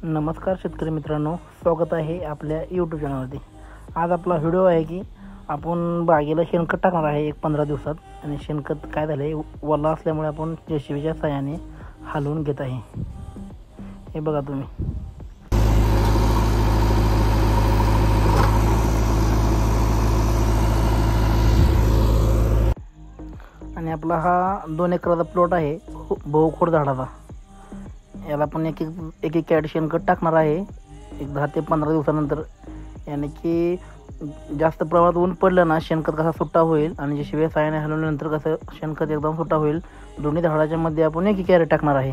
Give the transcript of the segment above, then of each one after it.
नमस्कार शेतकरी मित्रांनो, स्वागत आहे आपल्या यूट्यूब चॅनलवरती। आज आपला व्हिडिओ आहे की आपण बागेला शेणखत टाकणार आहे 15 दिवसात। आणि शेणखत काय झाले वल्ला असल्यामुळे आपण जेसीबीच्या साहाय्याने हलवून घेत आहे। हे बघा तुम्ही। आणि आपला हा 2 एकराचा प्लॉट आहे बहुखोड झाडाचा। याला आपण एक कॅड शेणखत टाकणार आहे 10 ते 15 दिवसानंतर। याने की जास्त प्रमाणात ऊन पडलं ना शेणखत कसा सुट्टा होईल आणि जेसीबी साहाय्याने हलवल्यानंतर कसं शेणखत एकदम सुट्टा होईल। दोन्ही झाडाच्या मध्ये आपण एक कॅरेट टाकणार आहे।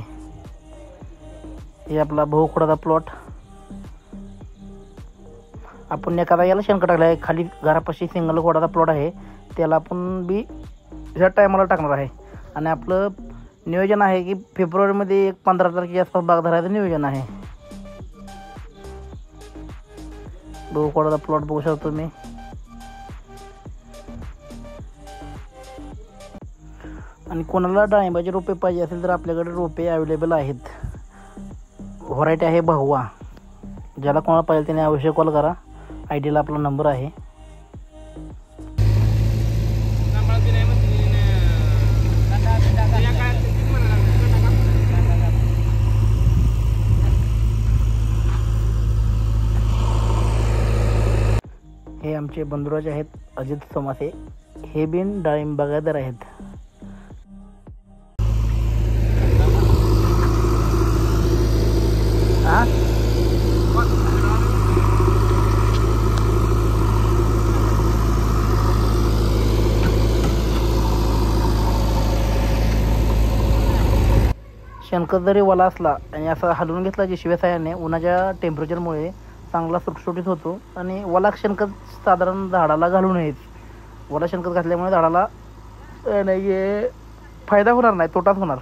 हे आपला बहुखोडाचा प्लॉट। आपण एखादा याला शेणखत टाकलं आहे खाली घरापाशी सिंगल खोडाचा प्लॉट आहे, त्याला आपण बी ह्या टायमाला टाकणार आहे। आणि आपलं नियोजन आहे की फेब्रुवारीमध्ये 15 तारखेच्या आसपास बाग धरायचं नियोजन आहे। बहुखोडाचा प्लॉट बघू शकता तुम्ही। आणि कोणाला डाळिंबाचे रोपे पाहिजे असेल तर आपल्याकडे रोपे अवेलेबल आहेत। व्हरायटी आहे बहुवा। ज्याला कोणाला पाहिजे त्याने अवश्य कॉल करा। आयडीला आपला नंबर आहे। हे आमचे बंधुराज आहेत अजित सोमासे। हे बिन डाळिंब बागायतदार आहेत। शेणखत जरी ओला असला आणि असा हलवून घेतला जेसीबी साहाय्याने उन्हाच्या टेम्परेचरमुळे चांगला सुटसुटीत होतो। आणि ओला शेणखत साधारण झाडाला घालू नयेच। ओला शेणखत घातल्यामुळे झाडाला फायदा होणार नाही, तोटाच होणार।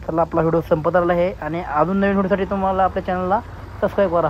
चला आपला व्हिडिओ संपत आला आहे आणि अजून नवीन व्हिडिओसाठी तुम्हाला आपल्या चॅनलला सबस्क्राईब करा।